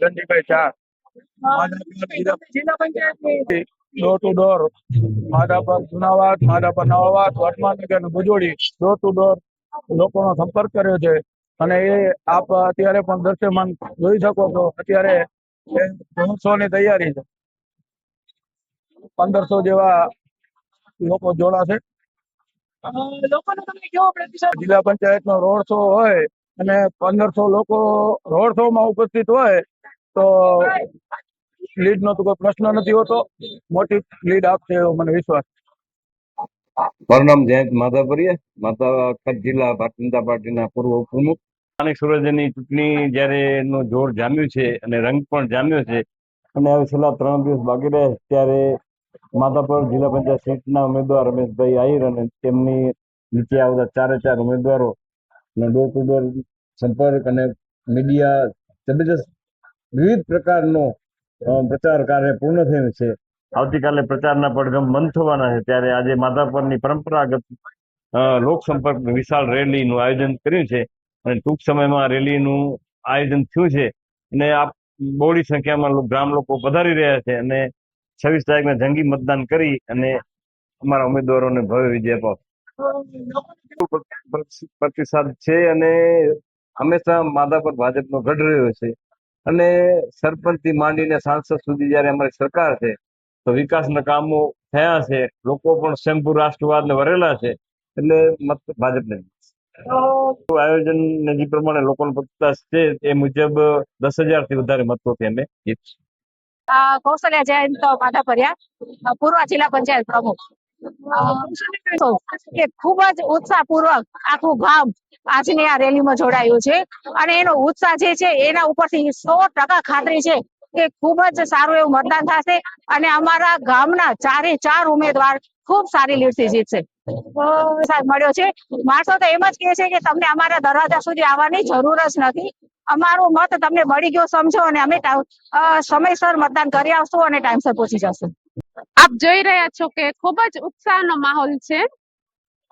ચંદીભાઈ શાહ, જિલ્લા પંચાયતની door to door Madhapar Junavad, Madhapar Navavad, Vartmannagar અને ભુજોડી ડોર ટુ ડોર લોકોનો સંપર્ક કર્યો છે. અને એ આપ અત્યારે પણ દ્રશ્યમાન જોઈ શકો છો. અત્યારે રણોત્સવની તૈયારી છે. 1500 જેવા લોકો જોડાશે. જિલ્લા પંચાયતનો રોડ શો હોય અને 1500 લોકો રોડ શો માં ઉપસ્થિત હોય તો લીડ નો તો કોઈ પ્રશ્ન નથી હોતો. મોટી લીડ આપશે એવો મને વિશ્વાસ. મારું નામ જયંત માધાપરિયા, કચ્છ જિલ્લા ભારતીય જનતા પાર્ટીના પૂર્વ ઉપપ્રમુખ. સ્થાનિક સ્વરાજ્યની ચૂંટણી જ્યારે એનું જોર જામ્યું છે અને રંગ પણ જામ્યો છે અને હવે છેલ્લા 3 દિવસ બાકી રહે ત્યારે માધાપર જિલ્લા પંચાયત સીટના ઉમેદવાર રમેશભાઈ આહિર અને તેમની નીચે આવતા 4 ઉમેદવારો ડોર ટુ ડોર સંપર્ક અને મીડિયા જબરજસ્ત વિવિધ પ્રકારનો પ્રચાર કાર્ય પૂર્ણ થયું છે. આવતીકાલે પ્રચારના પડઘમ બંધ થવાના છે ત્યારે આજે માધાપરની પરંપરાગત લોક સંપર્ક વિશાળ રેલીનું આયોજન કર્યું છે અને ટૂંક સમયમાં રેલીનું આયોજન થયું છે અને આ બહોળી સંખ્યામાં ગ્રામ લોકો પધારી રહ્યા છે અને 26 તારીખના જંગી મતદાન કરી અને અમારા ઉમેદવારોને ભવ્ય વિજય અપાવશે. પ્રતિસાદ છે અને હંમેશા માધાપર ભાજપનો ગઢ રહ્યો છે અને સરપંચથી માંડીને સાંસદ સુધી જયારે અમારી સરકાર છે તો વિકાસના કામો થયા છે. લોકો પણ શંભુ રાષ્ટ્રવાદને વરેલા છે એટલે મત ભાજપને. આયોજન જે પ્રમાણે લોકોનો પ્રતિસાદ છે એ મુજબ 10,000 થી વધારે મતોથી અમે જીતશું. કૌશલ્યા જયંત માધાપરિયા, પૂર્વ જિલ્લા પંચાયત પ્રમુખ. કે ખૂબ જ ઉત્સાહપૂર્વક આખું ગામ આજની આ રેલીમાં જોડાયું છે અને એનો ઉત્સાહ જે છે એના ઉપરથી 100% ખાતરી છે કે ખૂબ જ સારું એવું મતદાન થશે અને અમારા ગામના 4 ઉમેદવાર ખૂબ સારી લીડથી જીતશે. મળ્યો છે. માણસો તો એમ જ કહે છે કે તમને અમારા દરવાજા સુધી આવવાની જરૂર જ નથી. અમારો મત તમને મળી ગયો સમજો અને અમે સમયસર મતદાન કરી આવશું અને ટાઈમસર પહોંચી જશું. આપ જોઈ રહ્યા છો કે ખૂબ જ ઉત્સાહનો માહોલ છે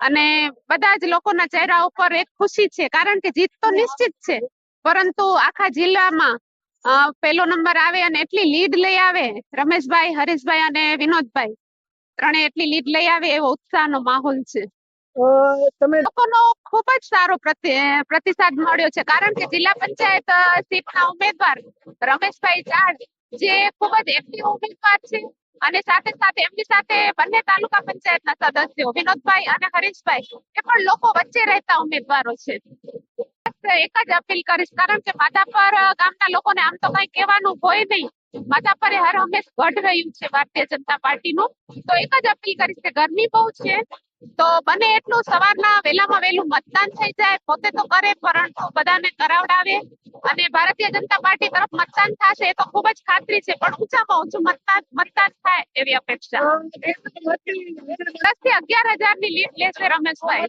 અને બધા જ લોકોના ચહેરા ઉપર એક ખુશી છે કારણ કે જીત તો નિશ્ચિત છે પરંતુ આખા જિલ્લામાં પહેલો નંબર આવે અને એટલી લીડ લઈ આવે રમેશભાઈ, હરીશભાઈ અને વિનોદભાઈ ત્રણે એટલી લીડ લઈ આવે એવો ઉત્સાહનો માહોલ છે. લોકોનો ખૂબ જ સારો પ્રતિસાદ મળ્યો છે કારણ કે જિલ્લા પંચાયત સીટના ઉમેદવાર રમેશભાઈ જાડ જે ખૂબ જ એક્ટિવ ઉમેદવાર છે અને સાથે સાથે એમની સાથે બંને તાલુકા પંચાયતના સદસ્યો વિનોદભાઈ અને હરીશભાઈ એ પણ લોકો વચ્ચે રહેતા ઉમેદવારો છે. એક જ અપીલ કરીશ કારણ કે માધાપર ગામના લોકોને આમ તો કઈ કહેવાનું હોય નહીં. માધાપર હર હંમેશ ગઢ રહ્યું છે ભારતીય જનતા પાર્ટીનું. તો એક જ અપીલ કરીશ કે ગરમી બહુ છે તો બને એટલું સવારના વહેલામાં વહેલું મતદાન થઈ જાય. પોતે તો કરે પરંતુ બધાને કરાવડાવે અને ભારતીય જનતા પાર્ટી તરફ મતદાન થશે એ તો ખૂબ જ ખાતરી છે પણ ઊંચામાં ઊંચું મતદાન થાય એવી અપેક્ષા. 10 થી 11,000 ની લીડ લેશે રમેશભાઈ.